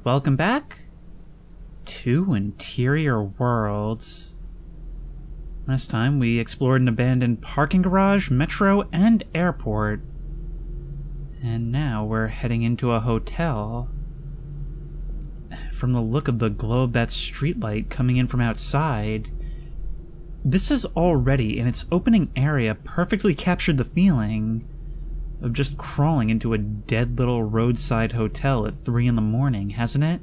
welcome back to Interior Worlds. Last time we explored an abandoned parking garage, metro, and airport. And now we're heading into a hotel. From the look of the glow of that streetlight coming in from outside, this has already, in its opening area, perfectly captured the feeling of just crawling into a dead little roadside hotel at 3 in the morning, hasn't it?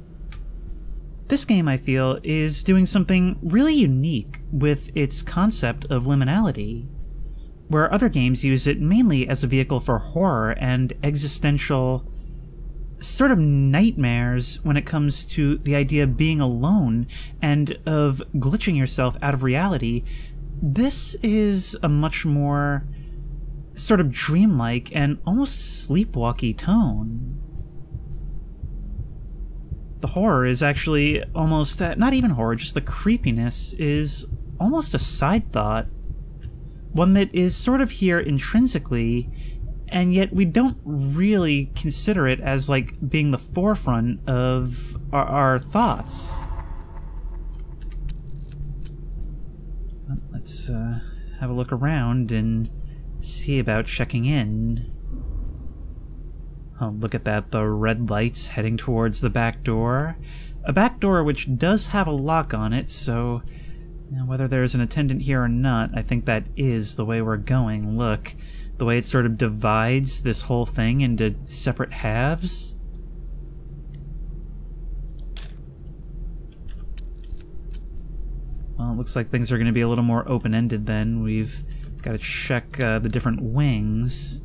This game, I feel, is doing something really unique with its concept of liminality, where other games use it mainly as a vehicle for horror and existential sort of nightmares when it comes to the idea of being alone and of glitching yourself out of reality. This is a much more sort of dreamlike and almost sleepwalky tone. The horror is actually almost, not even horror, just the creepiness is almost a side thought. One that is sort of here intrinsically, and yet we don't really consider it as like being the forefront of our thoughts. Let's have a look around and see about checking in. Oh, look at that, the red lights heading towards the back door. A back door which does have a lock on it, so whether there's an attendant here or not, I think that is the way we're going. Look, the way it sort of divides this whole thing into separate halves. Well, it looks like things are going to be a little more open-ended then. We've got to check the different wings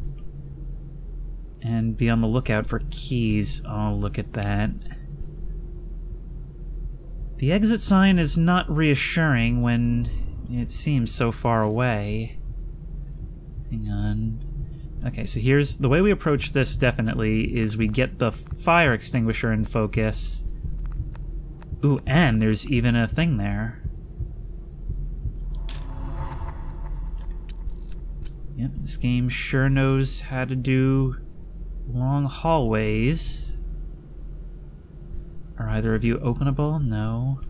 and be on the lookout for keys. Oh, look at that. The exit sign is not reassuring when it seems so far away. Hang on. Okay, so here's the way we approach this. Definitely is we get the fire extinguisher in focus. Ooh, and there's even a thing there. Yep, this game sure knows how to do long hallways. Are either of you openable? No.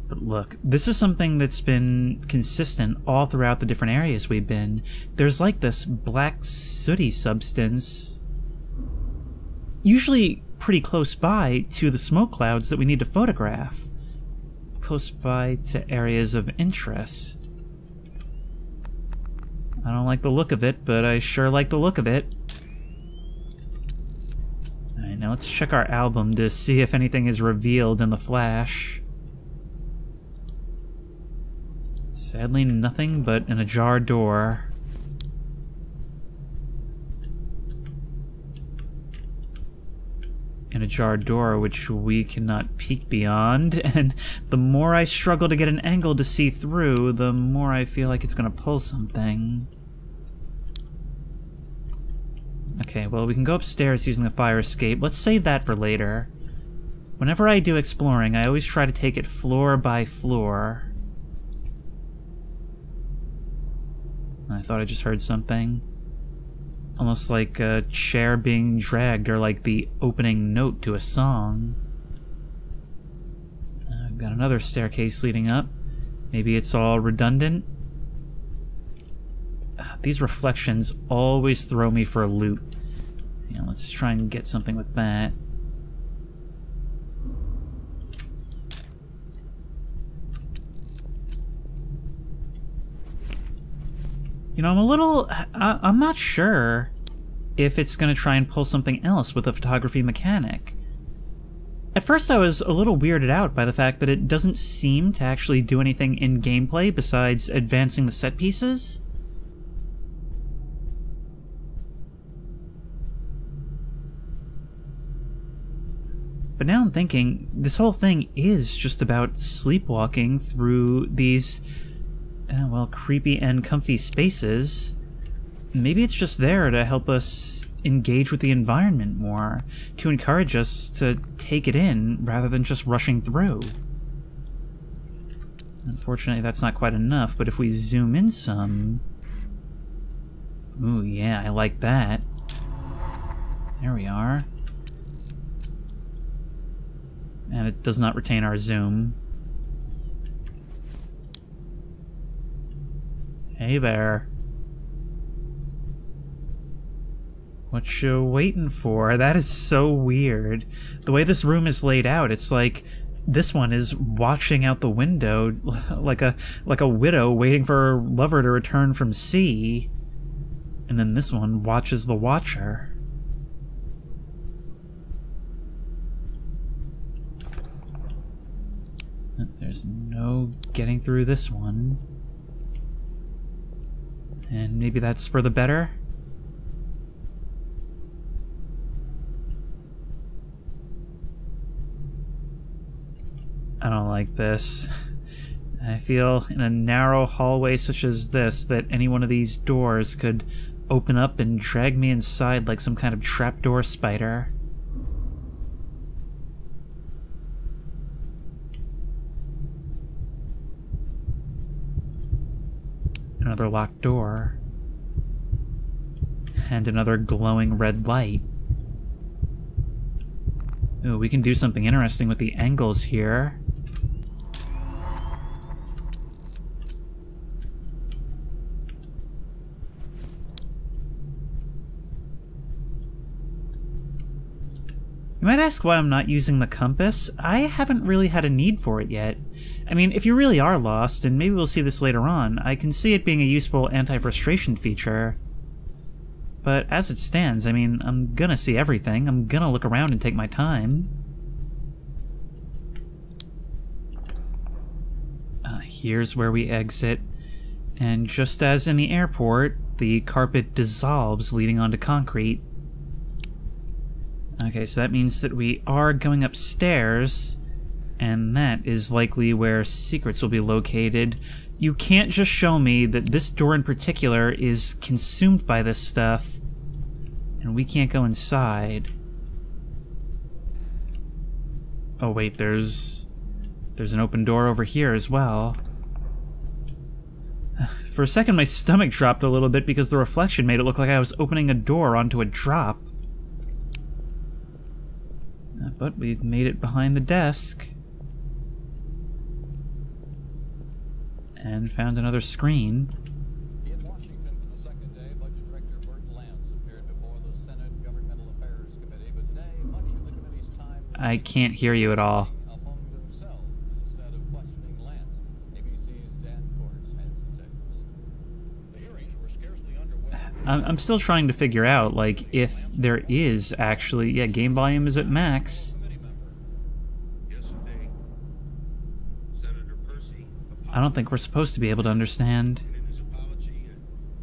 But look, this is something that's been consistent all throughout the different areas we've been. There's like this black sooty substance, usually pretty close by to the smoke clouds that we need to photograph. Close by to areas of interest. I don't like the look of it, but I sure like the look of it. Alright, now let's check our album to see if anything is revealed in the flash. Sadly, nothing but an ajar door. An ajar door which we cannot peek beyond, and the more I struggle to get an angle to see through, the more I feel like it's gonna pull something. Okay, well, we can go upstairs using the fire escape. Let's save that for later. Whenever I do exploring, I always try to take it floor by floor. I thought I just heard something. Almost like a chair being dragged, or like the opening note to a song. I've got another staircase leading up. Maybe it's all redundant. These reflections always throw me for a loop. Let's try and get something with that. I'm not sure if it's going to try and pull something else with a photography mechanic. At first I was a little weirded out by the fact that it doesn't seem to actually do anything in gameplay besides advancing the set pieces. But now I'm thinking, this whole thing is just about sleepwalking through these well, creepy and comfy spaces. Maybe it's just there to help us engage with the environment more, to encourage us to take it in rather than just rushing through. Unfortunately, that's not quite enough, but if we zoom in some... Ooh, yeah, I like that. There we are. And it does not retain our zoom. Hey there. What you waiting for? That is so weird. The way this room is laid out, it's like this one is watching out the window like a widow waiting for her lover to return from sea. And then this one watches the watcher. There's no getting through this one. And maybe that's for the better? I don't like this. I feel in a narrow hallway such as this that any one of these doors could open up and drag me inside like some kind of trapdoor spider. Another locked door. And another glowing red light. Ooh, we can do something interesting with the angles here. You might ask why I'm not using the compass. I haven't really had a need for it yet. I mean, if you really are lost, and maybe we'll see this later on, I can see it being a useful anti-frustration feature. But as it stands, I mean, I'm gonna see everything. I'm gonna look around and take my time. Here's where we exit. And just as in the airport, the carpet dissolves, leading onto concrete. Okay, so that means that we are going upstairs, and that is likely where secrets will be located. You can't just show me that this door in particular is consumed by this stuff, and we can't go inside. Oh wait, there's an open door over here as well. For a second my stomach dropped a little bit because the reflection made it look like I was opening a door onto a drop. But we've made it behind the desk. And found another screen. In Washington for the second day, Budget Director Burt Lance appeared before the Senate Governmental Affairs Committee, but today, much of the committee's time I can't hear you at all. among themselves instead of questioning Lance. ABC's Dan Courts has details. The hearings were scarcely underway. I'm still trying to figure out, like, if there is actually... Yeah, game volume is at max. I don't think we're supposed to be able to understand.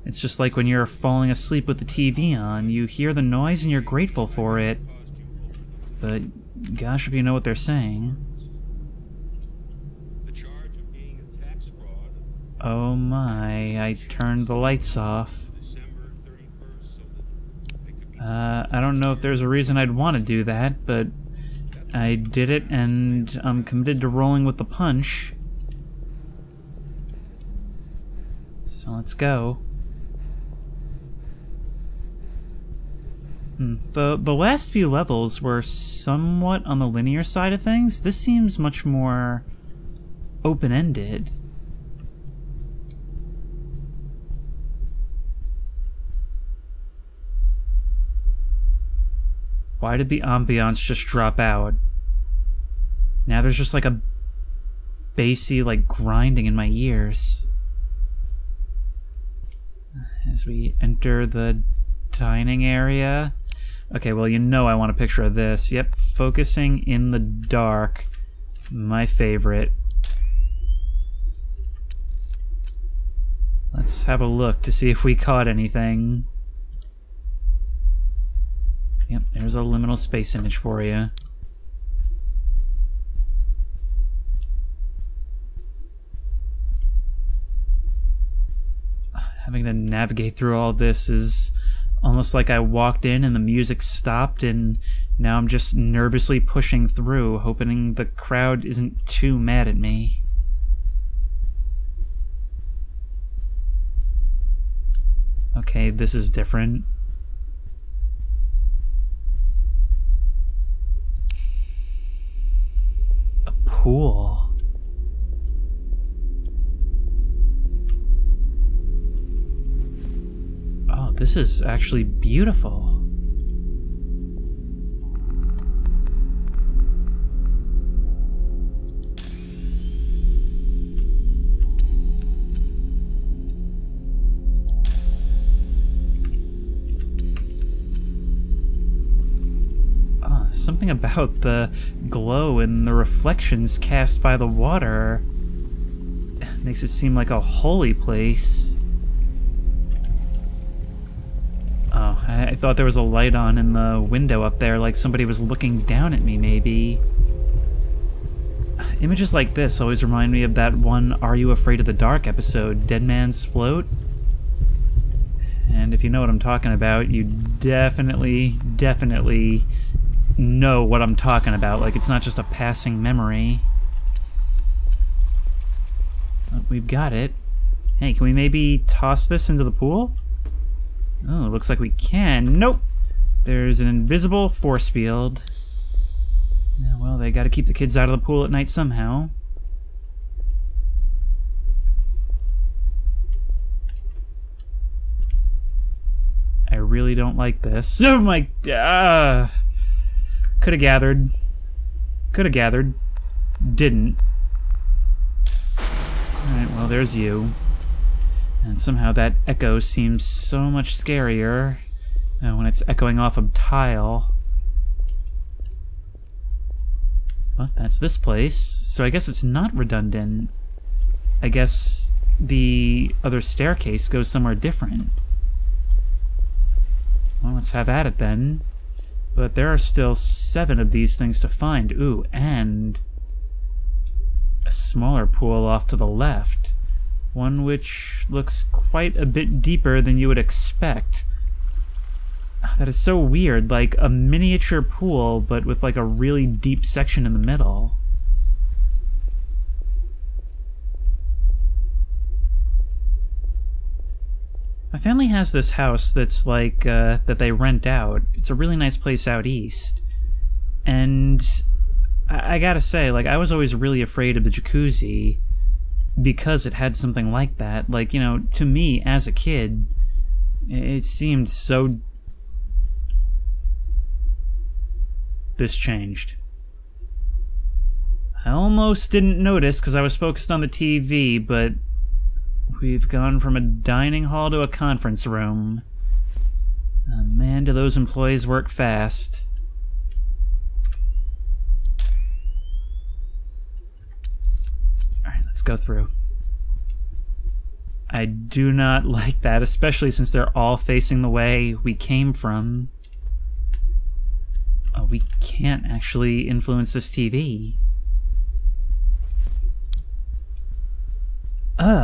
It's just like when you're falling asleep with the TV on. You hear the noise and you're grateful for it. But gosh, if you know what they're saying. Oh my, I turned the lights off. I don't know if there's a reason I'd want to do that, but I did it and I'm committed to rolling with the punch. So let's go. The last few levels were somewhat on the linear side of things. This seems much more open-ended. Why did the ambiance just drop out? Now there's just like a bassy, like, grinding in my ears. As we enter the dining area. Okay, well, you know I want a picture of this. Yep, focusing in the dark. My favorite. Let's have a look to see if we caught anything. Yep, there's a liminal space image for you. Having to navigate through all this is almost like I walked in and the music stopped and now I'm just nervously pushing through, hoping the crowd isn't too mad at me. Okay, this is different. pool. Oh, this is actually beautiful. Something about the glow and the reflections cast by the water makes it seem like a holy place. Oh, I thought there was a light on in the window up there, like somebody was looking down at me, maybe. Images like this always remind me of that one Are You Afraid of the Dark episode, Dead Man's Float. And if you know what I'm talking about, you definitely know what I'm talking about. Like, it's not just a passing memory. Oh, we've got it. Hey, can we maybe toss this into the pool? Oh, it looks like we can. Nope! There's an invisible force field. Yeah, well, they gotta keep the kids out of the pool at night somehow. I really don't like this. Oh my... Could have gathered. Could have gathered. Didn't. Alright, well, there's you. And somehow that echo seems so much scarier when it's echoing off of tile. But that's this place, so I guess it's not redundant. I guess the other staircase goes somewhere different. Well, let's have at it then. But there are still 7 of these things to find. Ooh, and a smaller pool off to the left. One which looks quite a bit deeper than you would expect. That is so weird, like a miniature pool, but with like a really deep section in the middle. My family has this house that's like, that they rent out. It's a really nice place out east. And I gotta say, like, I was always really afraid of the jacuzzi because it had something like that. Like, you know, to me, as a kid, it seemed so... This changed. I almost didn't notice because I was focused on the TV, but... We've gone from a dining hall to a conference room. Man, do those employees work fast. Alright, let's go through. I do not like that, especially since they're all facing the way we came from. Oh, we can't actually influence this TV.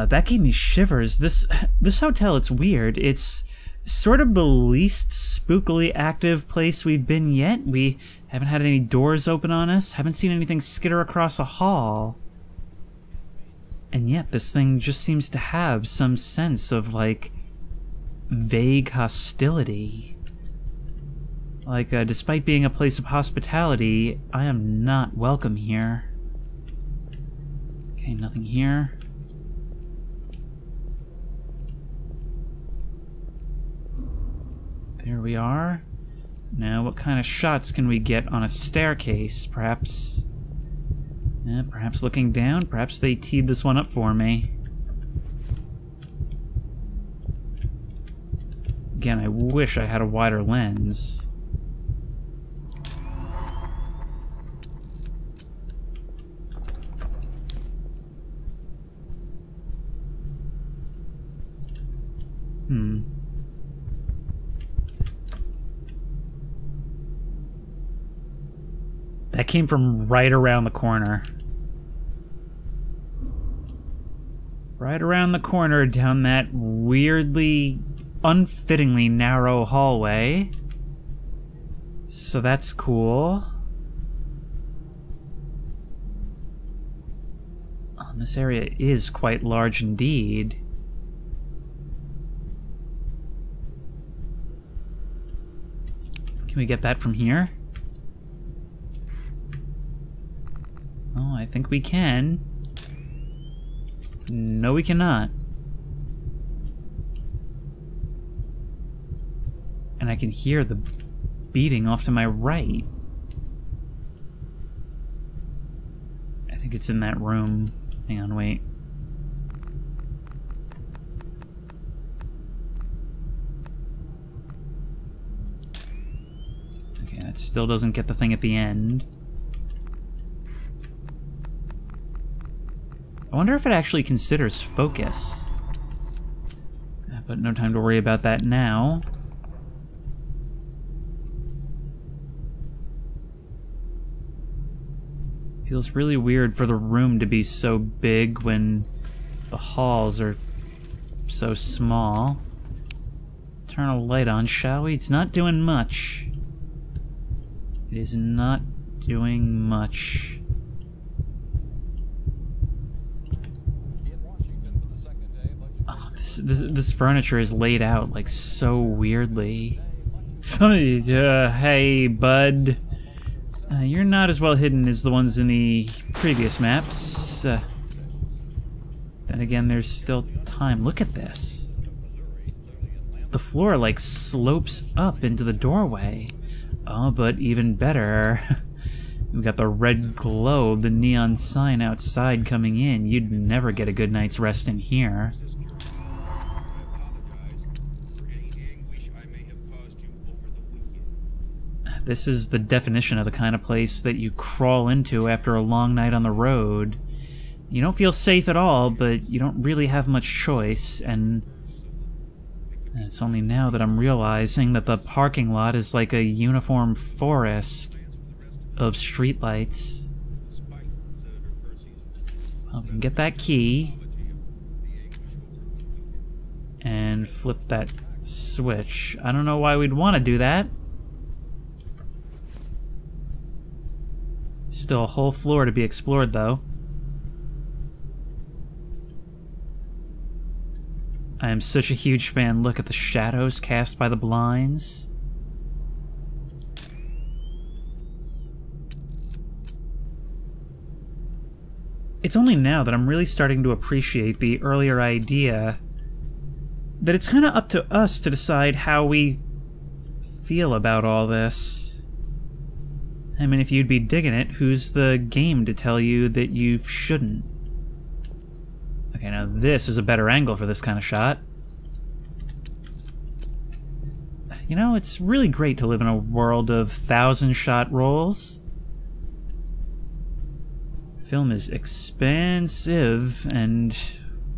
That gave me shivers. This hotel, it's weird. It's sort of the least spookily active place we've been yet. We haven't had any doors open on us, haven't seen anything skitter across a hall. And yet this thing just seems to have some sense of, like, vague hostility. Like, despite being a place of hospitality, I am not welcome here. Okay, nothing here. There we are. Now, what kind of shots can we get on a staircase? Perhaps looking down? Perhaps they teed this one up for me. Again, I wish I had a wider lens. That came from right around the corner. Right around the corner down that weirdly, unfittingly narrow hallway. So that's cool. Oh, this area is quite large indeed. Can we get that from here? Oh, I think we can. No, we cannot. And I can hear the beating off to my right. I think it's in that room. Hang on, wait. Okay, that still doesn't get the thing at the end. I wonder if it actually considers focus. But no time to worry about that now. Feels really weird for the room to be so big when the halls are so small. Turn a light on, shall we? It's not doing much. It is not doing much. Oh, this furniture is laid out like so weirdly. Hey, bud. You're not as well hidden as the ones in the previous maps. Then again, there's still time. Look at this. The floor, like, slopes up into the doorway. Oh, but even better. We've got the red globe, the neon sign outside coming in. You'd never get a good night's rest in here. This is the definition of the kind of place that you crawl into after a long night on the road. You don't feel safe at all, but you don't really have much choice, and it's only now that I'm realizing that the parking lot is like a uniform forest of streetlights. Well, we can get that key and flip that switch. I don't know why we'd want to do that. Still a whole floor to be explored, though. I am such a huge fan. Look at the shadows cast by the blinds. It's only now that I'm really starting to appreciate the earlier idea that it's kind of up to us to decide how we feel about all this. I mean, if you'd be digging it, who's the game to tell you that you shouldn't? Okay, now this is a better angle for this kind of shot. You know, it's really great to live in a world of 1,000-shot rolls. Film is expensive, and,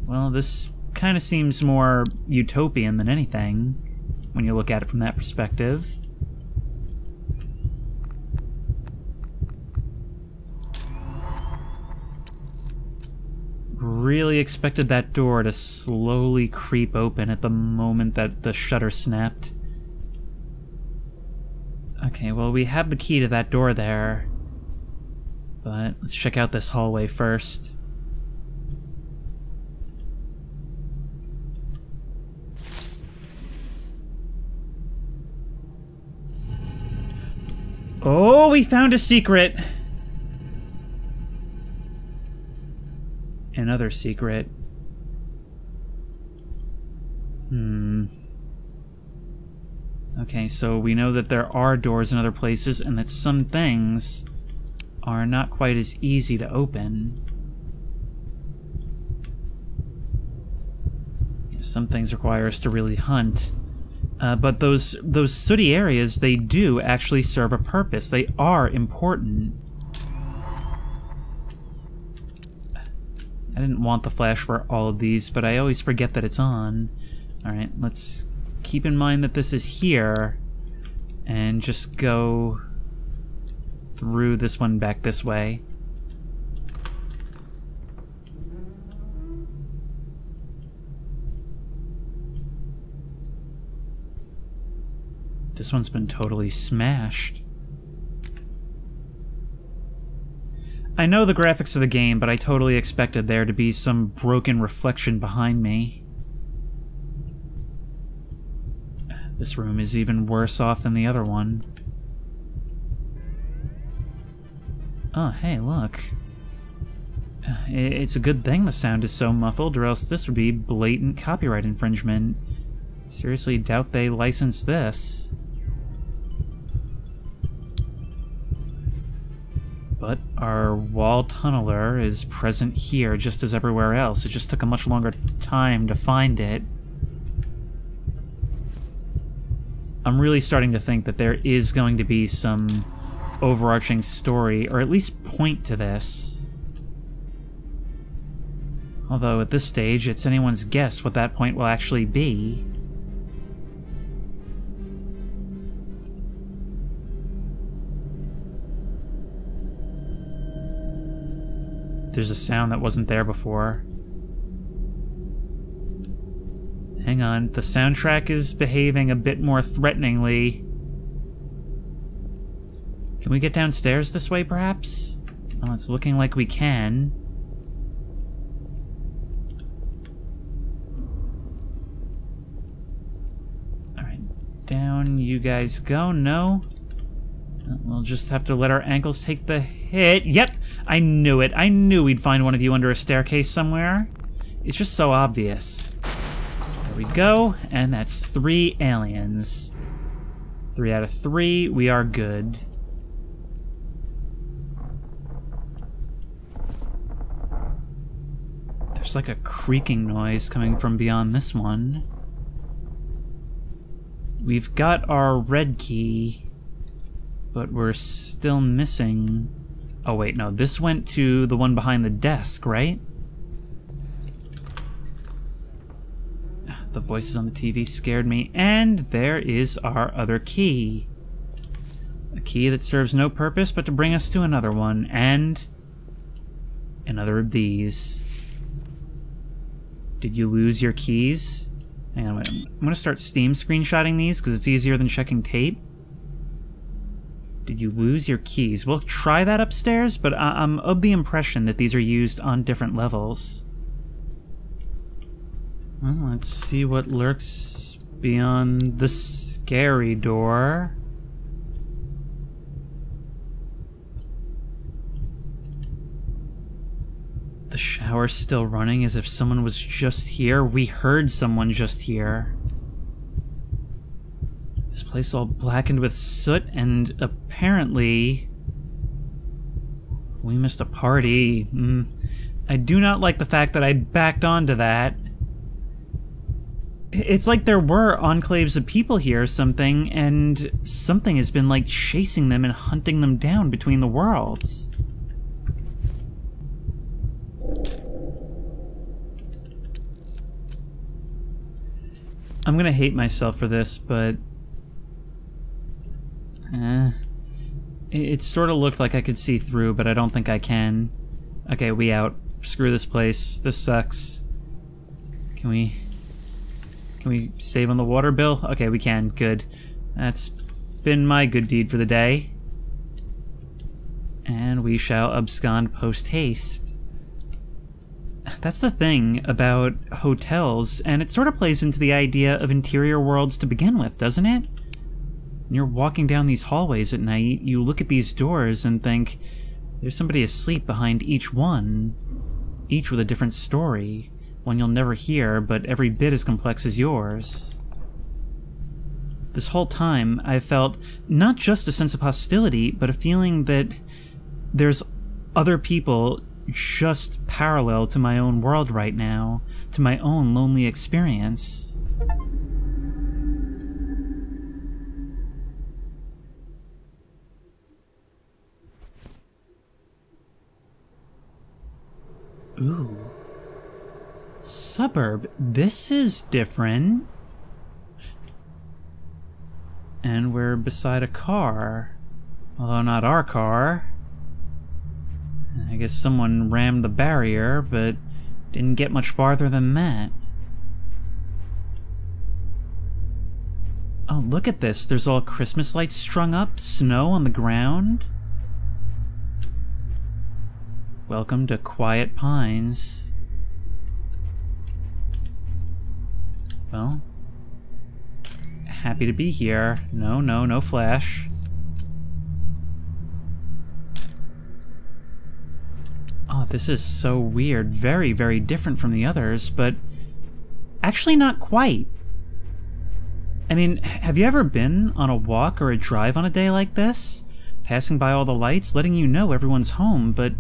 well, this kind of seems more utopian than anything when you look at it from that perspective. Really expected that door to slowly creep open at the moment that the shutter snapped. Okay, well, we have the key to that door there. But let's check out this hallway first. Oh, we found a secret! Another secret. Okay, so we know that there are doors in other places and that some things are not quite as easy to open. Some things require us to really hunt. But those sooty areas, they do actually serve a purpose. They are important. I didn't want the flash for all of these, but I always forget that it's on. Alright, let's keep in mind that this is here, and just go through this one back this way. This one's been totally smashed. I know the graphics of the game, but I totally expected there to be some broken reflection behind me. This room is even worse off than the other one. Oh, hey, look. It's a good thing the sound is so muffled, or else this would be blatant copyright infringement. Seriously doubt they licensed this. But our wall tunneler is present here just as everywhere else. It just took a much longer time to find it. I'm really starting to think that there is going to be some overarching story, or at least point to this. Although at this stage, it's anyone's guess what that point will actually be. There's a sound that wasn't there before. Hang on, the soundtrack is behaving a bit more threateningly. Can we get downstairs this way, perhaps? Oh, it's looking like we can. Alright, down you guys go. No? We'll just have to let our ankles take the hit. Yep! I knew it. I knew we'd find one of you under a staircase somewhere. It's just so obvious. There we go. And that's 3 aliens. 3 out of 3. We are good. There's like a creaking noise coming from beyond this one. We've got our red key, but we're still missing... Oh wait, no, this went to the one behind the desk, right? The voices on the TV scared me, and there is our other key. A key that serves no purpose but to bring us to another one, and another of these. Did you lose your keys? Hang on, I'm gonna start Steam screenshotting these because it's easier than checking tape. Did you lose your keys? We'll try that upstairs, but I'm of the impression that these are used on different levels. Well, let's see what lurks beyond the scary door. The shower's still running as if someone was just here. We heard someone just here. This place all blackened with soot, and apparently we missed a party. I do not like the fact that I backed onto that. It's like there were enclaves of people here or something, and something has been like chasing them and hunting them down between the worlds. I'm gonna hate myself for this, but it sort of looked like I could see through, but I don't think I can. Okay, we out. Screw this place. This sucks. Can we save on the water bill? Okay, we can. Good. That's been my good deed for the day. And we shall abscond post-haste. That's the thing about hotels, and it sort of plays into the idea of interior worlds to begin with, doesn't it? When you're walking down these hallways at night, you look at these doors and think, there's somebody asleep behind each one, each with a different story, one you'll never hear, but every bit as complex as yours. This whole time, I've felt not just a sense of hostility, but a feeling that there's other people just parallel to my own world right now, to my own lonely experience. Ooh. Suburb. This is different. And we're beside a car. Although not our car. I guess someone rammed the barrier, but didn't get much farther than that. Oh, look at this. There's all Christmas lights strung up, snow on the ground. Welcome to Quiet Pines. Well, happy to be here. No flash. Oh, this is so weird. Very, very different from the others, but actually not quite. I mean, have you ever been on a walk or a drive on a day like this? Passing by all the lights, letting you know everyone's home, but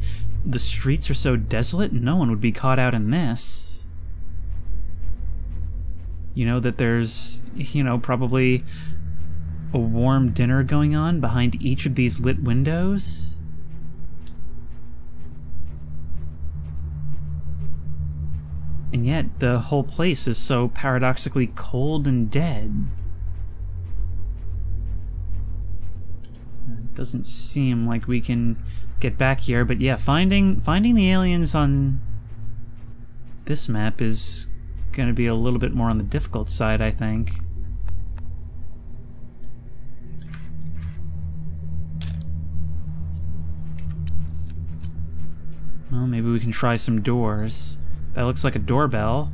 the streets are so desolate no one would be caught out in this. You know that there's, probably a warm dinner going on behind each of these lit windows? And yet, the whole place is so paradoxically cold and dead. It doesn't seem like we can get back here, but yeah, finding the aliens on this map is going to be a little bit more on the difficult side, I think. Well, maybe we can try some doors. That looks like a doorbell.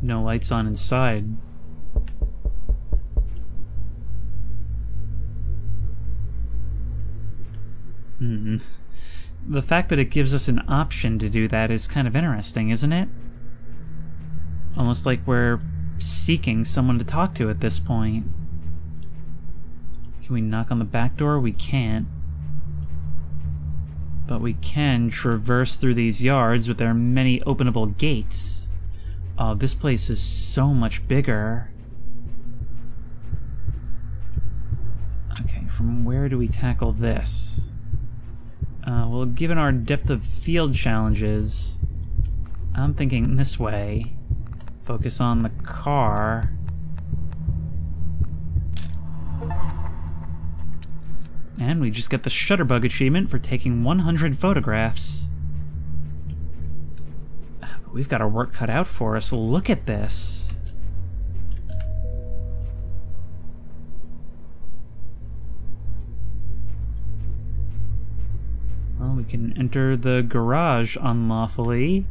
No lights on inside. The fact that it gives us an option to do that is kind of interesting, isn't it? Almost like we're seeking someone to talk to at this point. Can we knock on the back door? We can't. But we can traverse through these yards with their many openable gates. Oh, this place is so much bigger. Okay, from where do we tackle this? Well, given our depth of field challenges, I'm thinking this way. Focus on the car. And we just get the Shutterbug achievement for taking 100 photographs. But we've got our work cut out for us. Look at this. Well, we can enter the garage unlawfully.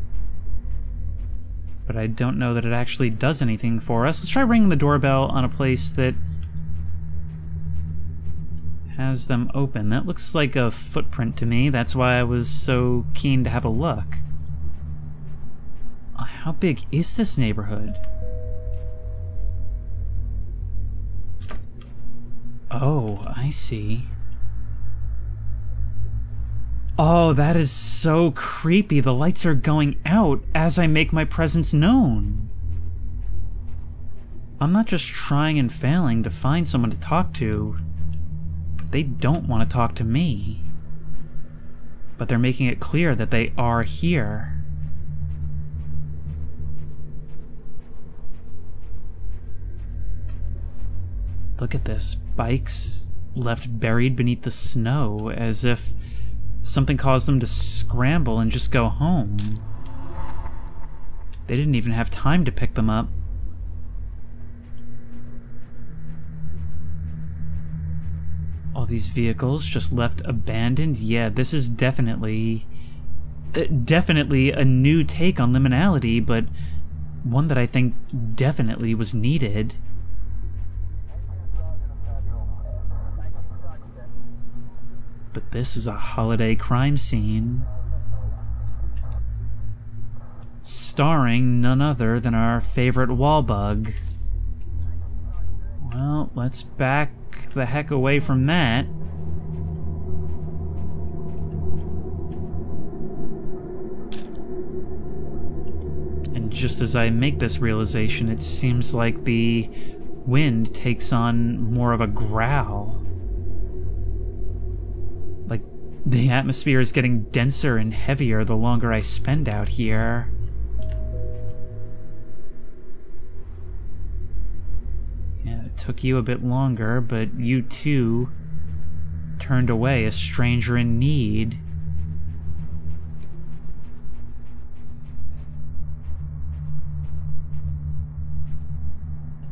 But I don't know that it actually does anything for us. Let's try ringing the doorbell on a place that has them open. That looks like a footprint to me. That's why I was so keen to have a look. How big is this neighborhood? Oh, I see. Oh, that is so creepy. The lights are going out as I make my presence known. I'm not just trying and failing to find someone to talk to. They don't want to talk to me. But they're making it clear that they are here. Look at this. Bikes left buried beneath the snow, as if something caused them to scramble and just go home. They didn't even have time to pick them up. All these vehicles just left abandoned. Yeah, this is definitely a new take on liminality, but one that I think definitely was needed. But this is a holiday crime scene, starring none other than our favorite wall bug. Well, let's back the heck away from that. And just as I make this realization, it seems like the wind takes on more of a growl. Like, the atmosphere is getting denser and heavier the longer I spend out here. Yeah, it took you a bit longer, but you too turned away a stranger in need.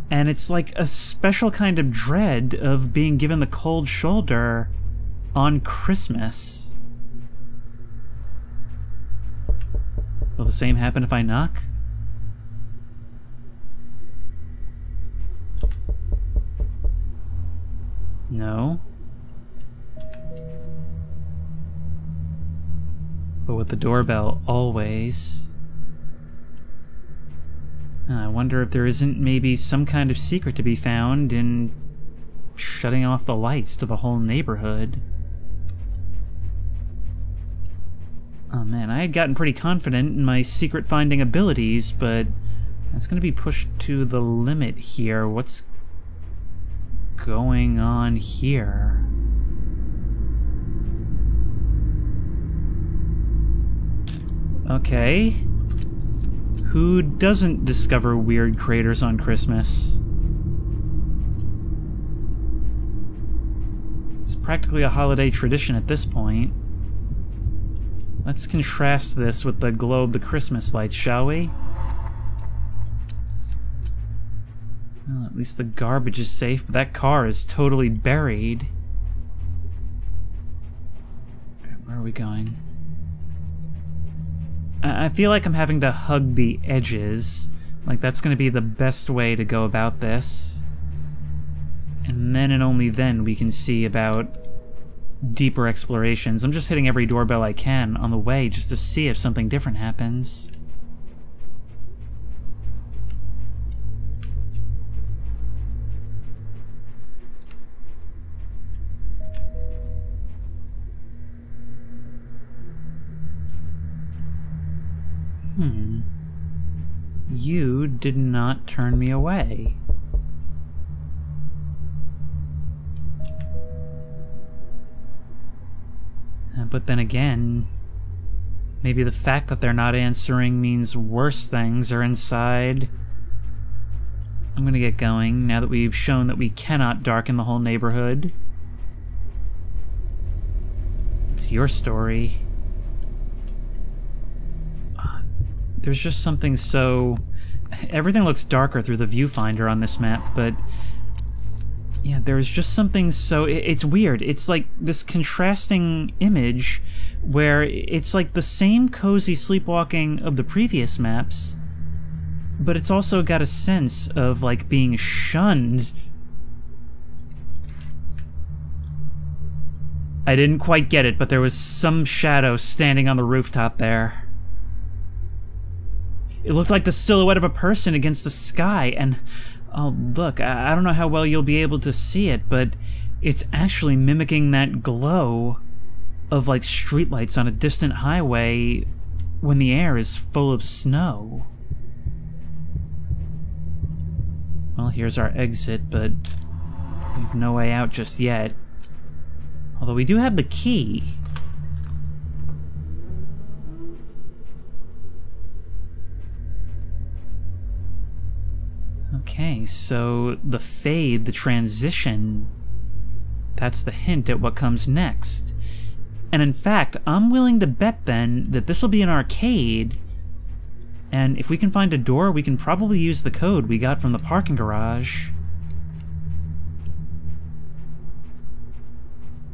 And it's like a special kind of dread of being given the cold shoulder on Christmas. Will the same happen if I knock? No. But with the doorbell, always. I wonder if there isn't maybe some kind of secret to be found in shutting off the lights to the whole neighborhood. Oh man, I had gotten pretty confident in my secret-finding abilities, but that's going to be pushed to the limit here. What's going on here? Okay. Who doesn't discover weird craters on Christmas? It's practically a holiday tradition at this point. Let's contrast this with the glow of the Christmas lights, shall we? Well, at least the garbage is safe, but that car is totally buried. Where are we going? I feel like I'm having to hug the edges. Like, that's going to be the best way to go about this. And then and only then we can see about deeper explorations. I'm just hitting every doorbell I can on the way just to see if something different happens. You did not turn me away. But then again, maybe the fact that they're not answering means worse things are inside. I'm gonna get going now that we've shown that we cannot darken the whole neighborhood. It's your story. There's just something so... Everything looks darker through the viewfinder on this map, but... yeah, there's just something so... It's weird. It's like this contrasting image where it's like the same cozy sleepwalking of the previous maps, but it's also got a sense of like being shunned. I didn't quite get it, but there was some shadow standing on the rooftop there. It looked like the silhouette of a person against the sky, and... oh, look, I don't know how well you'll be able to see it, but it's actually mimicking that glow of, like, streetlights on a distant highway when the air is full of snow. Well, here's our exit, but we have no way out just yet. Although we do have the key. Okay, so the fade, the transition, that's the hint at what comes next. And in fact, I'm willing to bet then that this will be an arcade, and if we can find a door, we can probably use the code we got from the parking garage.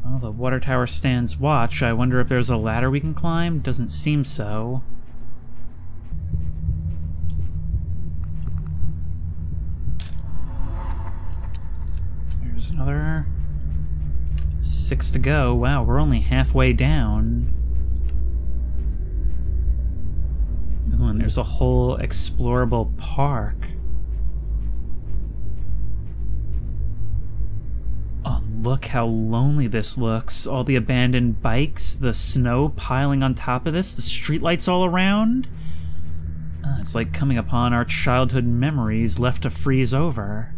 Well, the water tower stands watch. I wonder if there's a ladder we can climb? Doesn't seem so. There's another 6 to go. Wow, we're only halfway down. Oh, and there's a whole explorable park. Oh, look how lonely this looks. All the abandoned bikes, the snow piling on top of this, the streetlights all around. It's like coming upon our childhood memories left to freeze over.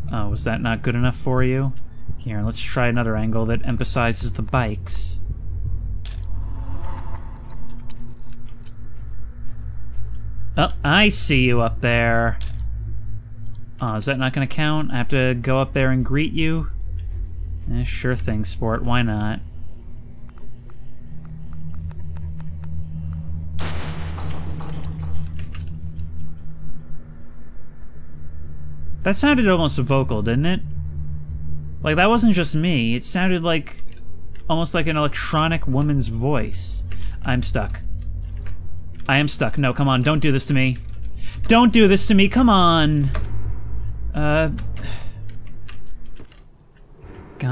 Oh, was that not good enough for you? Here, let's try another angle that emphasizes the bikes. Oh, I see you up there. Oh, is that not gonna count? I have to go up there and greet you? Sure thing, sport. Why not? That sounded almost vocal, didn't it? Like, that wasn't just me. It sounded like... almost like an electronic woman's voice. I'm stuck. I am stuck. No, come on, don't do this to me. Don't do this to me, come on! God,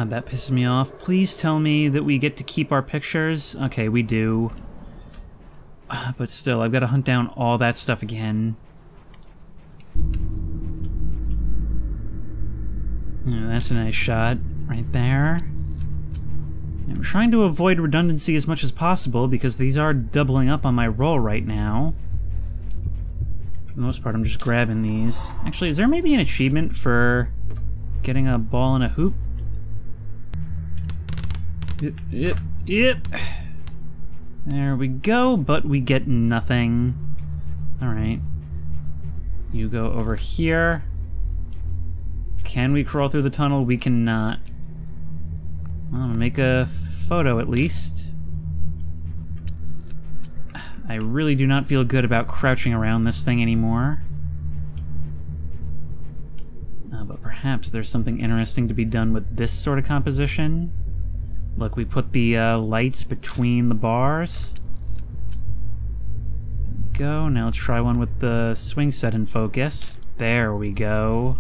that pisses me off. Please tell me that we get to keep our pictures. Okay, we do. But still, I've got to hunt down all that stuff again. Yeah, that's a nice shot right there. I'm trying to avoid redundancy as much as possible because these are doubling up on my roll right now. For the most part, I'm just grabbing these. Actually, is there maybe an achievement for getting a ball in a hoop? Yep. There we go, but we get nothing. Alright. You go over here. Can we crawl through the tunnel? We cannot. Well, I'm gonna make a photo at least. I really do not feel good about crouching around this thing anymore. But perhaps there's something interesting to be done with this sort of composition. Look, we put the lights between the bars. There we go. Now let's try one with the swing set in focus. There we go.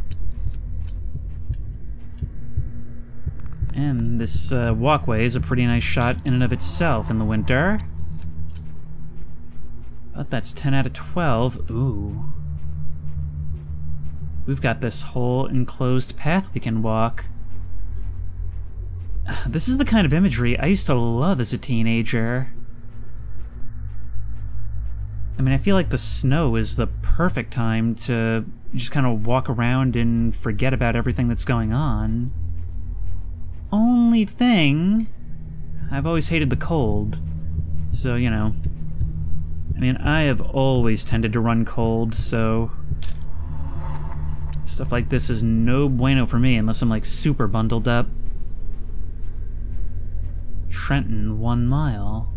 And this walkway is a pretty nice shot in and of itself in the winter. But that's 10 out of 12. Ooh. We've got this whole enclosed path we can walk. This is the kind of imagery I used to love as a teenager. I mean, I feel like the snow is the perfect time to just kind of walk around and forget about everything that's going on. Only thing, I've always hated the cold. So, you know. I mean, I have always tended to run cold, so stuff like this is no bueno for me unless I'm like super bundled up. Trenton, 1 mile.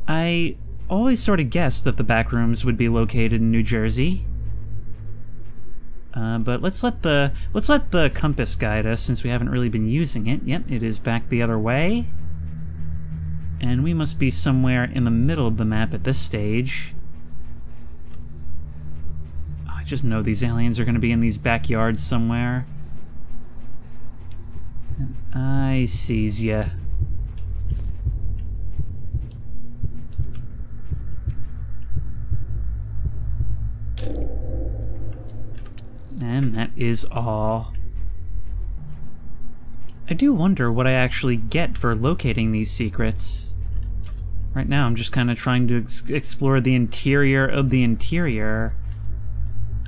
I always sort of guessed that the back rooms would be located in New Jersey. But let's let the compass guide us since we haven't really been using it. Yep, it is back the other way. And we must be somewhere in the middle of the map at this stage. I just know these aliens are going to be in these backyards somewhere. I sees ya. And that is all. I do wonder what I actually get for locating these secrets. Right now I'm just kind of trying to explore the interior of the interior.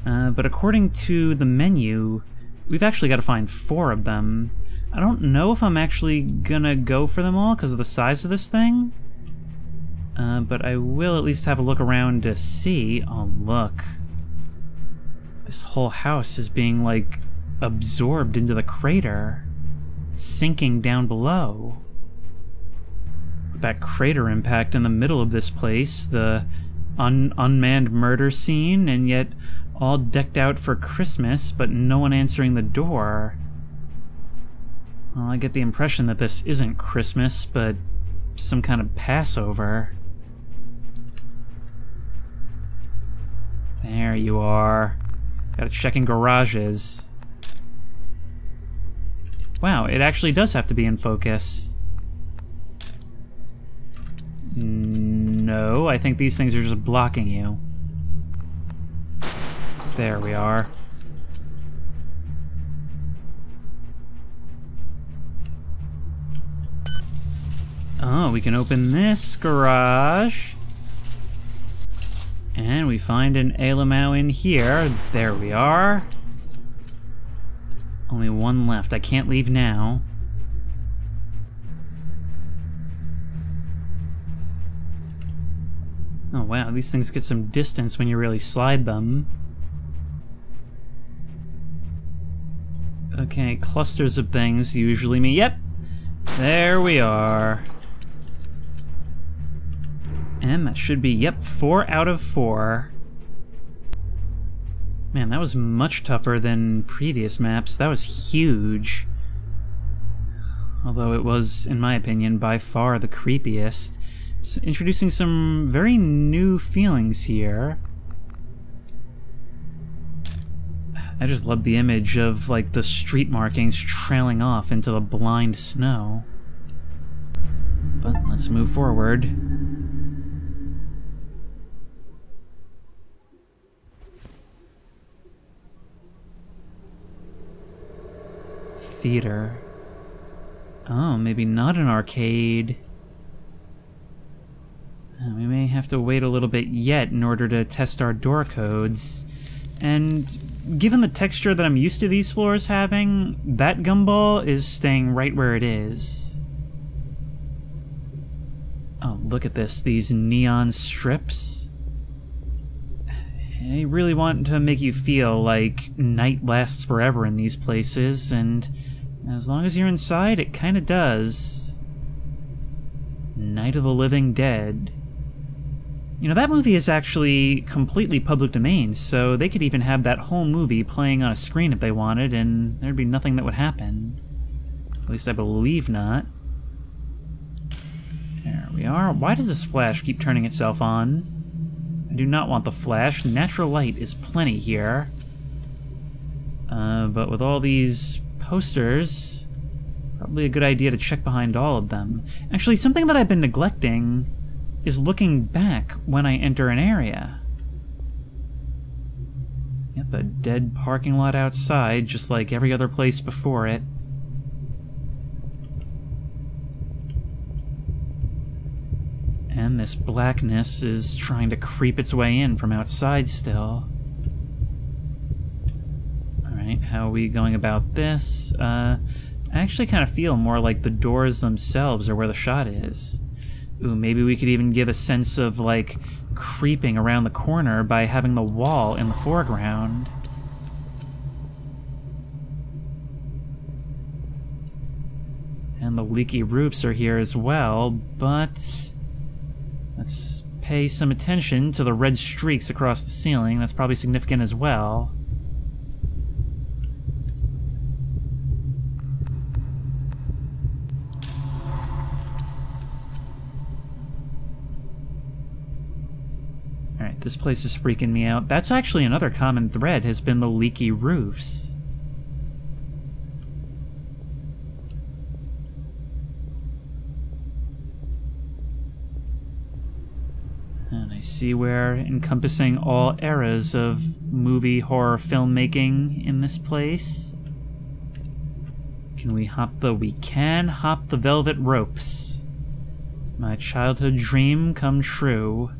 But according to the menu, we've actually got to find 4 of them. I don't know if I'm actually gonna go for them all because of the size of this thing. But I will at least have a look around to see. Oh, look. This whole house is being, like, absorbed into the crater. Sinking down below. With that crater impact in the middle of this place, the unmanned murder scene, and yet all decked out for Christmas, but no one answering the door. Well, I get the impression that this isn't Christmas, but some kind of Passover. There you are. Gotta check in garages. Wow, it actually does have to be in focus. No, I think these things are just blocking you. There we are. Oh, we can open this garage. And we find an Alamau in here. There we are. Only 1 left. I can't leave now. Oh wow, these things get some distance when you really slide them. Okay, clusters of things usually mean... Yep! There we are. And that should be, yep, 4 out of 4. Man, that was much tougher than previous maps. That was huge. Although it was, in my opinion, by far the creepiest. Just introducing some very new feelings here. I just love the image of, like, the street markings trailing off into the blind snow. But let's move forward. Theater. Oh, maybe not an arcade. We may have to wait a little bit yet in order to test our door codes. And given the texture that I'm used to these floors having, that gumball is staying right where it is. Oh, look at this. These neon strips. They really want to make you feel like night lasts forever in these places, and as long as you're inside, it kind of does. Night of the Living Dead. You know, that movie is actually completely public domain, so they could even have that whole movie playing on a screen if they wanted, and there'd be nothing that would happen. At least I believe not. There we are. Why does this flash keep turning itself on? I do not want the flash. Natural light is plenty here. But with all these posters, probably a good idea to check behind all of them. Actually, something that I've been neglecting is looking back when I enter an area. Yep, a dead parking lot outside, just like every other place before it. And this blackness is trying to creep its way in from outside still. Alright, how are we going about this? I actually kind of feel more like the doors themselves are where the shot is. Ooh, maybe we could even give a sense of, like, creeping around the corner by having the wall in the foreground. And the leaky roofs are here as well, but let's pay some attention to the red streaks across the ceiling. That's probably significant as well. Alright, this place is freaking me out. That's actually another common thread, has been the leaky roofs. And I see we're encompassing all eras of movie horror filmmaking in this place. Can we hop the... We can hop the velvet ropes. My childhood dream come true.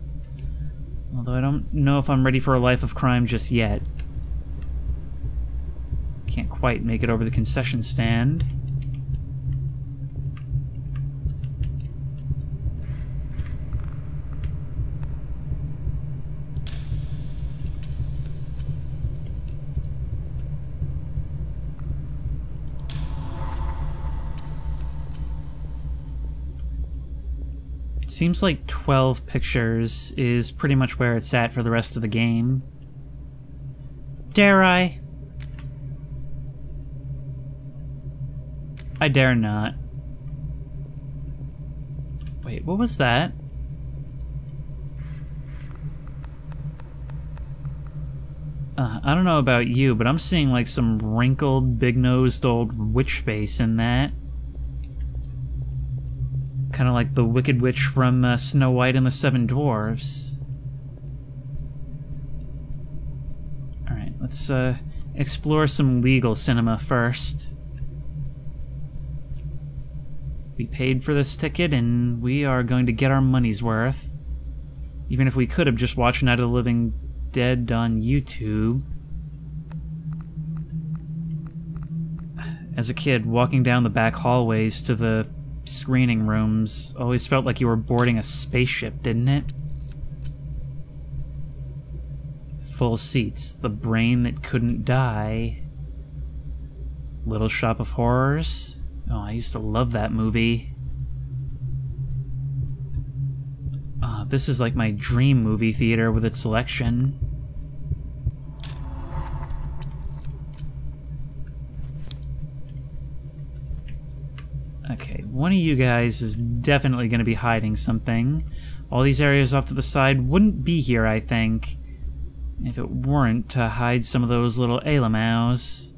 Although I don't know if I'm ready for a life of crime just yet. Can't quite make it over the concession stand. Seems like 12 pictures is pretty much where it's at for the rest of the game. Dare I? I dare not. Wait, what was that? I don't know about you, but I'm seeing like some wrinkled, big-nosed old witch face in that. Kind of like the Wicked Witch from Snow White and the Seven Dwarfs. Alright, let's explore some legal cinema first. We paid for this ticket and we are going to get our money's worth. Even if we could have just watched Night of the Living Dead on YouTube. As a kid, walking down the back hallways to the screening rooms always felt like you were boarding a spaceship, didn't it? Full seats, the brain that couldn't die. Little Shop of Horrors. Oh, I used to love that movie. This is like my dream movie theater with its selection. Okay, one of you guys is definitely going to be hiding something. All these areas off to the side wouldn't be here, I think. If it weren't to hide some of those little Alamows.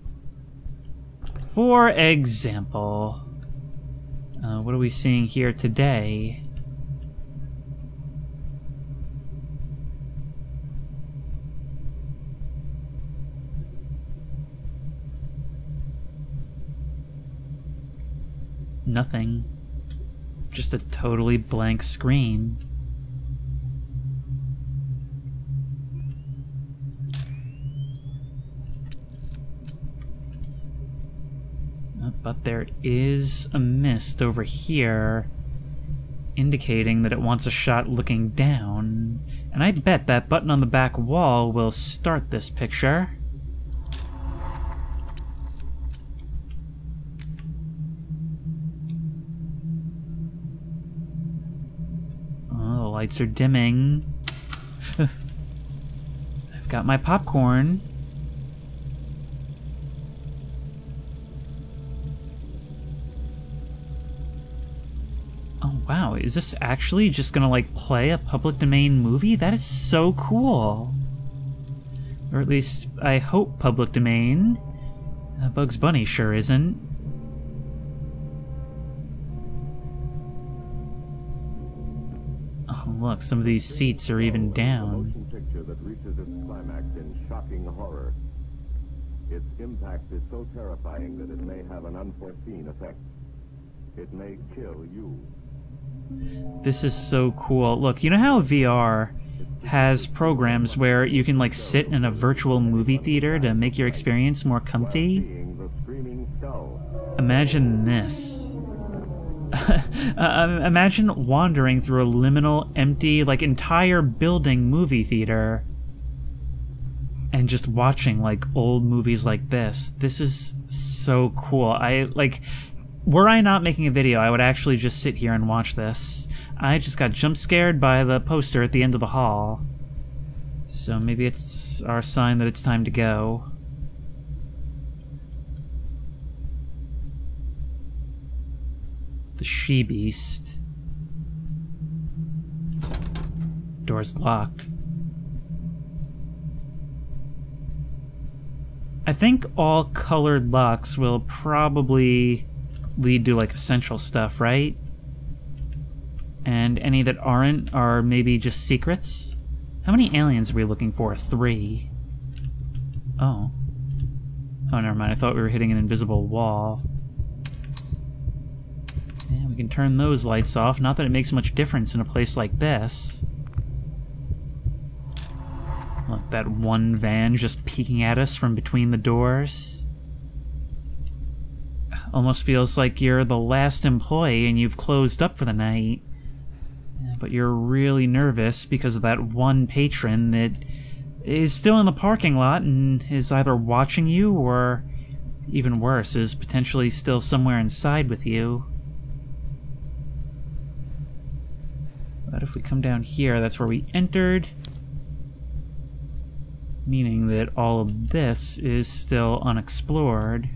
For example, what are we seeing here today? Nothing. Just a totally blank screen. But there is a mist over here indicating that it wants a shot looking down. And I bet that button on the back wall will start this picture. Oh, the lights are dimming. I've got my popcorn. Oh wow, is this actually just gonna like play a public domain movie? That is so cool. Or at least I hope public domain. Bugs Bunny sure isn't. Oh look, some of these seats are even down. A motion picture that reaches its climax in shocking horror. Its impact is so terrifying that it may have an unforeseen effect. It may kill you. This is so cool. Look, you know how VR has programs where you can like sit in a virtual movie theater to make your experience more comfy? Imagine this. Imagine wandering through a liminal, empty, like entire building movie theater and just watching like old movies like this. This is so cool. Were I not making a video, I would actually just sit here and watch this. I just got jump scared by the poster at the end of the hall. So maybe it's our sign that it's time to go. The she-beast. Door's locked. I think all colored locks will probably lead to like essential stuff, right? And any that aren't are maybe just secrets? How many aliens are we looking for? 3. Oh. Oh, never mind. I thought we were hitting an invisible wall. And we can turn those lights off. Not that it makes much difference in a place like this. Look, that one van just peeking at us from between the doors. Almost feels like you're the last employee and you've closed up for the night. But you're really nervous because of that one patron that is still in the parking lot and is either watching you or, even worse, is potentially still somewhere inside with you. But if we come down here, that's where we entered. Meaning that all of this is still unexplored.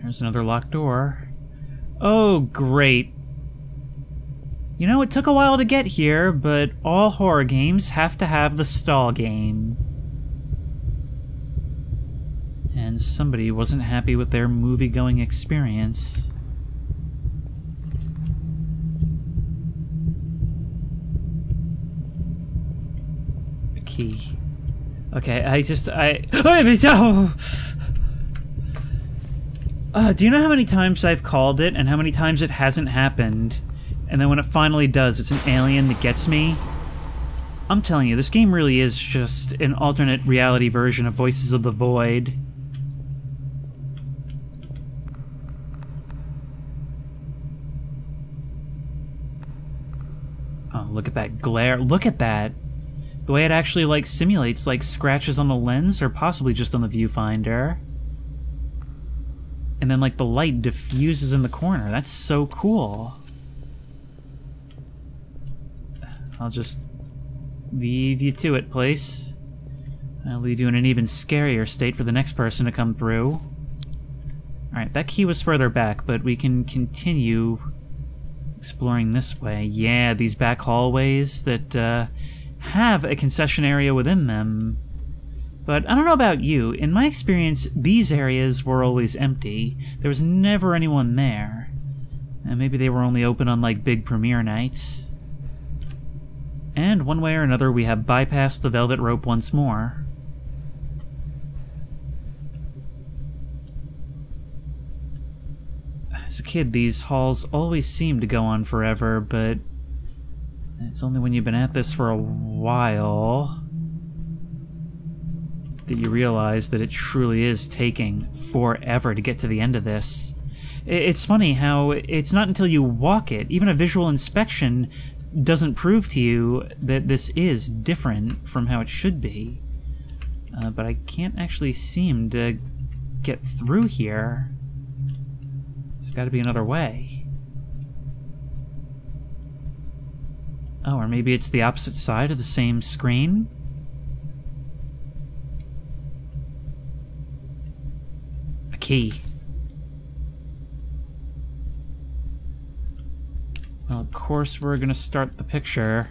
There's another locked door. Oh, great. You know, it took a while to get here, but all horror games have to have the stall game. And somebody wasn't happy with their movie-going experience. A key. Okay, do you know how many times I've called it and how many times it hasn't happened? And then when it finally does, it's an alien that gets me? I'm telling you, this game really is just an alternate reality version of Voices of the Void. Oh, look at that glare. Look at that! The way it actually, like, simulates, like, scratches on the lens or possibly just on the viewfinder. And then, like, the light diffuses in the corner. That's so cool. I'll just leave you to it, place. I'll leave you in an even scarier state for the next person to come through. Alright, that key was further back, but we can continue Exploring this way. Yeah, these back hallways that have a concession area within them. But I don't know about you. In my experience, these areas were always empty. There was never anyone there. And maybe they were only open on, like, big premiere nights. And one way or another, we have bypassed the velvet rope once more. As a kid, these halls always seemed to go on forever, but it's only when you've been at this for a while that you realize that it truly is taking forever to get to the end of this. It's funny how it's not until you walk it, even a visual inspection doesn't prove to you that this is different from how it should be. But I can't actually seem to get through here. There's got to be another way. Oh, or maybe it's the opposite side of the same screen? A key. Well, of course we're gonna start the picture,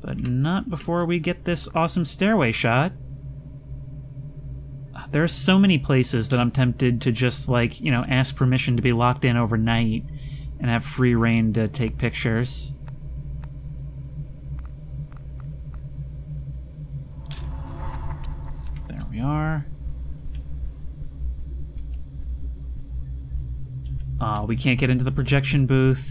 but not before we get this awesome stairway shot. There are so many places that I'm tempted to just, like, you know, ask permission to be locked in overnight and have free reign to take pictures. There we are. Aw, we can't get into the projection booth.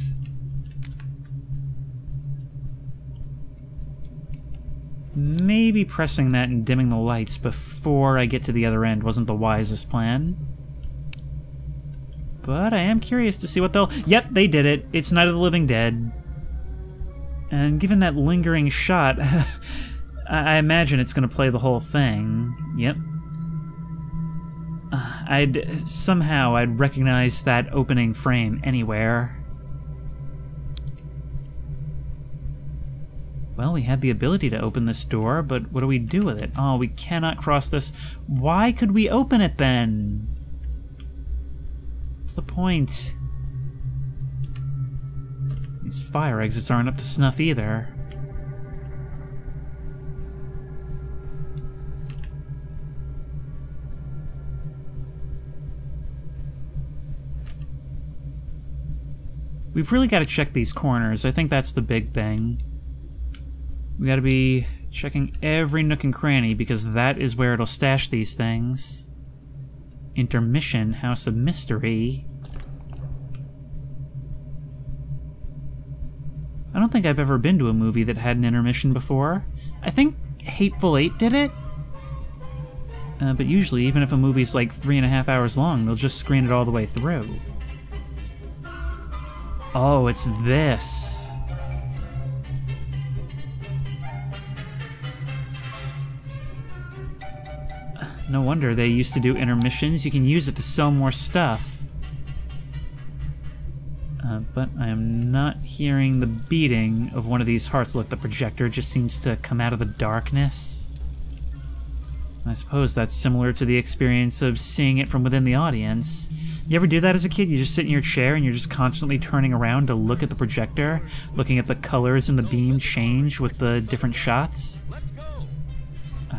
Maybe pressing that and dimming the lights before I get to the other end wasn't the wisest plan. But I am curious to see what they'll... Yep, they did it. It's Night of the Living Dead. And given that lingering shot, I imagine it's going to play the whole thing. Yep. I'd recognize that opening frame anywhere. Well, we had the ability to open this door, but what do we do with it? Oh, we cannot cross this. Why could we open it then? What's the point? These fire exits aren't up to snuff either. We've really got to check these corners. I think that's the big thing. We gotta be checking every nook and cranny because that is where it'll stash these things. Intermission, House of Mystery. I don't think I've ever been to a movie that had an intermission before. I think Hateful Eight did it. But usually, even if a movie's like 3.5 hours long, they'll just screen it all the way through. Oh, it's this. No wonder they used to do intermissions. You can use it to sell more stuff. But I am not hearing the beating of one of these hearts. Look, the projector just seems to come out of the darkness. I suppose that's similar to the experience of seeing it from within the audience. You ever do that as a kid? You just sit in your chair and you're just constantly turning around to look at the projector, looking at the colors in the beam change with the different shots?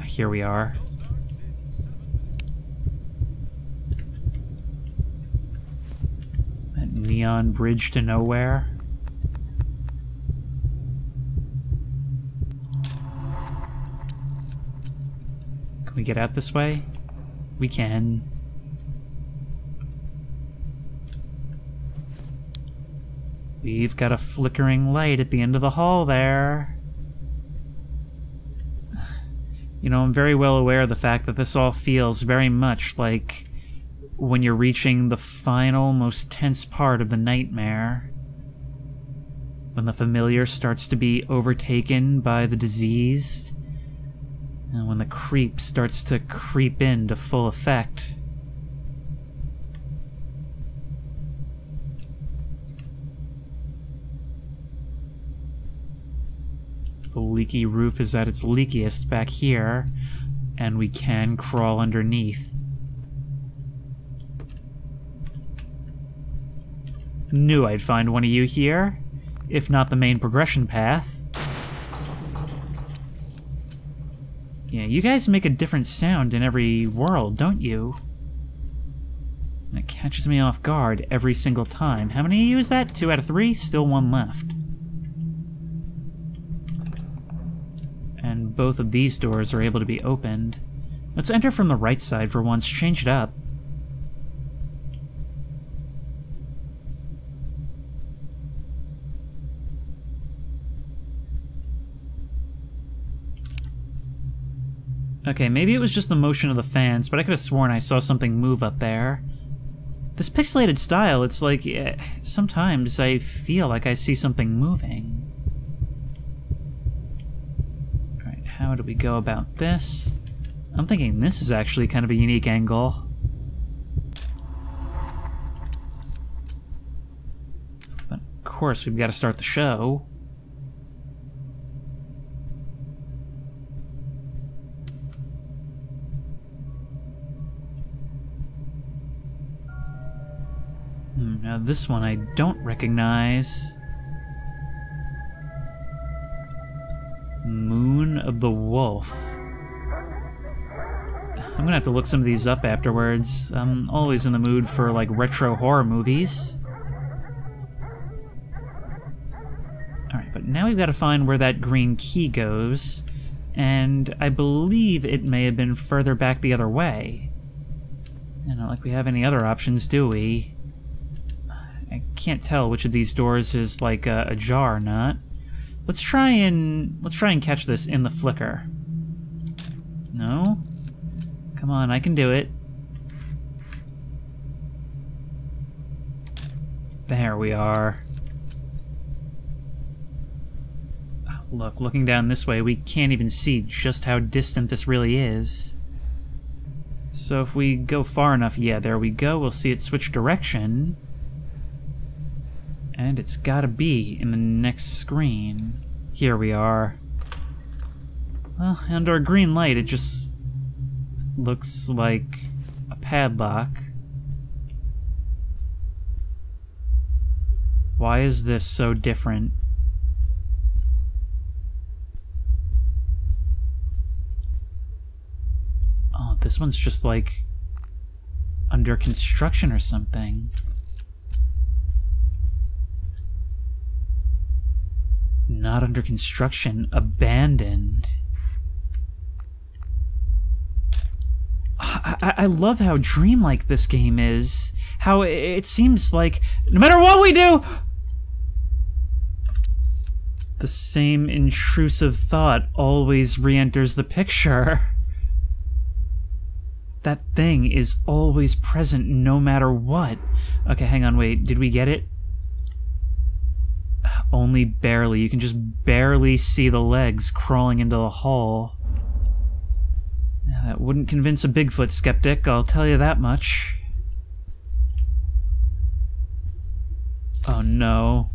Here we are. That neon bridge to nowhere. Can we get out this way? We can. We've got a flickering light at the end of the hall there. You know, I'm very well aware of the fact that this all feels very much like when you're reaching the final, most tense part of the nightmare. When the familiar starts to be overtaken by the disease. And when the creep starts to creep into full effect. The leaky roof is at its leakiest back here, and we can crawl underneath. Knew I'd find one of you here, if not the main progression path. Yeah, you guys make a different sound in every world, don't you? And it catches me off guard every single time. How many of you is that? 2 out of 3? Still one left. And both of these doors are able to be opened. Let's enter from the right side for once. Change it up. Okay, maybe it was just the motion of the fans, but I could have sworn I saw something move up there. This pixelated style, it's like, sometimes I feel like I see something moving. Alright, how do we go about this? I'm thinking this is actually kind of a unique angle. But of course, we've got to start the show. Now this one I don't recognize. Moon of the Wolf. I'm gonna have to look some of these up afterwards. I'm always in the mood for, like, retro horror movies. Alright, but now we've got to find where that green key goes, and I believe it may have been further back the other way. And not like we have any other options, do we? I can't tell which of these doors is like ajar or not. Let's try and catch this in the flicker. No? Come on, I can do it. There we are. Look, looking down this way, we can't even see just how distant this really is. So if we go far enough, yeah, there we go, we'll see it switch direction. And it's gotta be in the next screen. Here we are. Well, under a green light, it just looks like a padlock. Why is this so different? Oh, this one's just like under construction or something. Not under construction, abandoned. I love how dreamlike this game is. How it seems like no matter what we do, the same intrusive thought always re-enters the picture. That thing is always present no matter what. Okay, hang on, wait, did we get it? Only barely. You can just barely see the legs crawling into the hole. Now, that wouldn't convince a Bigfoot skeptic, I'll tell you that much. Oh no.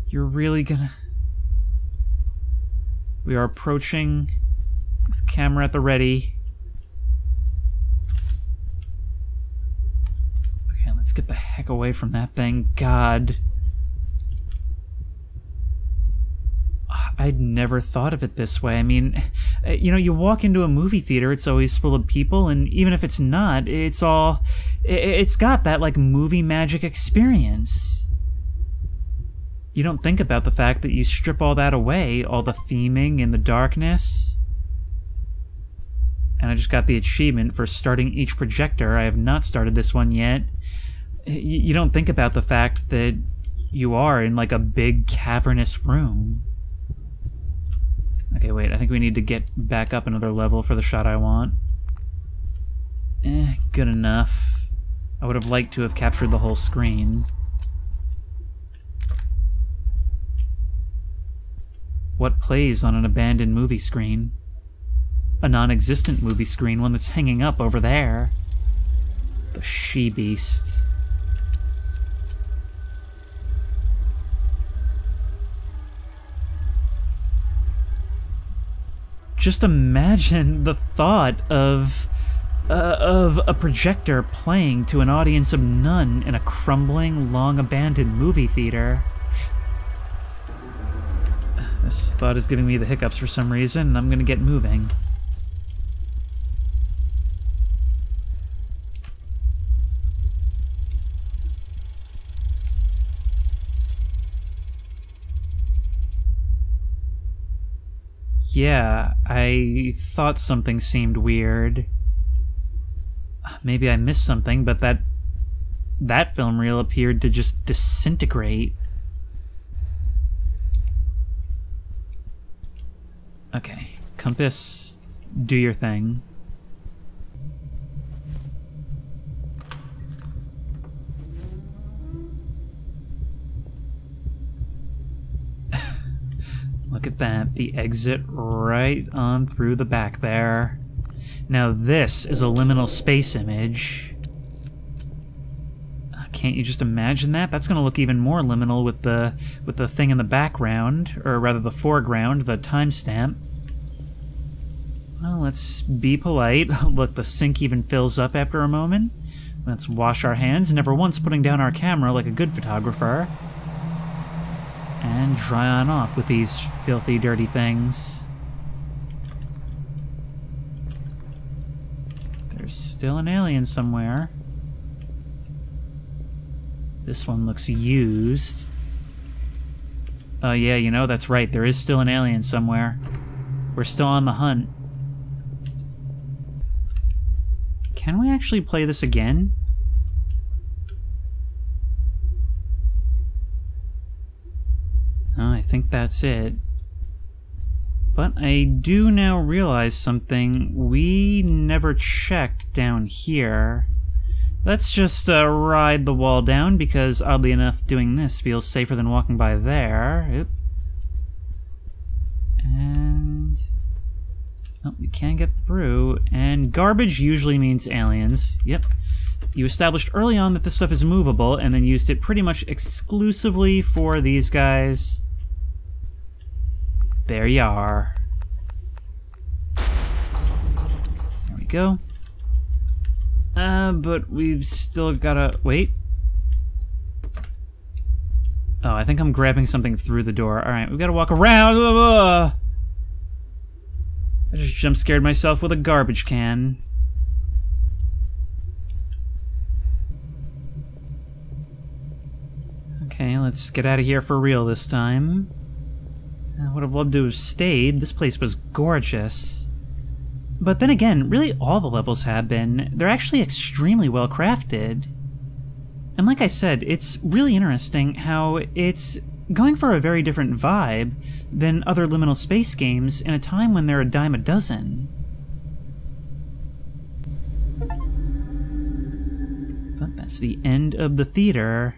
You're really gonna... We are approaching with camera at the ready. Okay, let's get the heck away from that thing. God. I'd never thought of it this way. I mean, you know, you walk into a movie theater, it's always full of people, and even if it's not, it's got that, like, movie magic experience. You don't think about the fact that you strip all that away, all the theming and the darkness. And I just got the achievement for starting each projector. I have not started this one yet. You don't think about the fact that you are in, like, a big cavernous room. Okay, wait, I think we need to get back up another level for the shot I want. Good enough. I would have liked to have captured the whole screen. What plays on an abandoned movie screen? A non-existent movie screen, one that's hanging up over there. The she-beast. Just imagine the thought of of a projector playing to an audience of none in a crumbling, long-abandoned movie theater. This thought is giving me the hiccups for some reason, and I'm gonna get moving. Yeah, I thought something seemed weird. Maybe I missed something, but that film reel appeared to just disintegrate. Okay, compass, do your thing. Look at that, the exit right on through the back there. Now this is a liminal space image. Can't you just imagine that? That's going to look even more liminal with the thing in the background, or rather the foreground, the timestamp. Well, let's be polite. Look, the sink even fills up after a moment. Let's wash our hands, never once putting down our camera like a good photographer. And dry on off with these filthy, dirty things. There's still an alien somewhere. This one looks used. Oh yeah, you know, that's right. There is still an alien somewhere. We're still on the hunt. Can we actually play this again? Oh, I think that's it. But I do now realize something. We never checked down here. Let's just ride the wall down, because oddly enough, doing this feels safer than walking by there. Oop. And... oh, we can get through. And garbage usually means aliens. Yep. You established early on that this stuff is movable, and then used it pretty much exclusively for these guys. There you are. There we go. But we've still gotta... wait. Oh, I think I'm grabbing something through the door. Alright, we've gotta walk around. I just jump scared myself with a garbage can. Okay, let's get out of here for real this time. I would have loved to have stayed. This place was gorgeous. But then again, really all the levels have been. They're actually extremely well crafted. And like I said, it's really interesting how it's going for a very different vibe than other liminal space games in a time when they're a dime a dozen. But that's the end of the theater,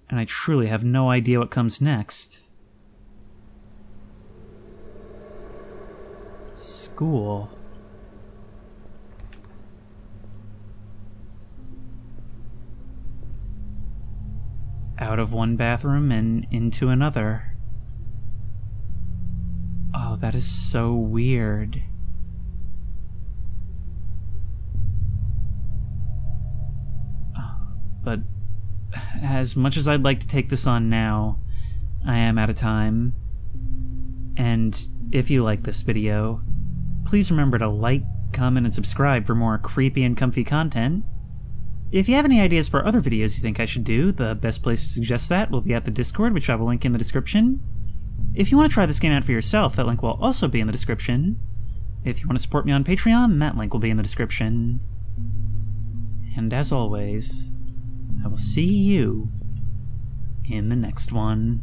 and I truly have no idea what comes next. School. Out of one bathroom and into another. Oh, that is so weird. But as much as I'd like to take this on now, I am out of time. And if you like this video, please remember to like, comment, and subscribe for more creepy and comfy content. If you have any ideas for other videos you think I should do, the best place to suggest that will be at the Discord, which I will link in the description. If you want to try this game out for yourself, that link will also be in the description. If you want to support me on Patreon, that link will be in the description. And as always, I will see you in the next one.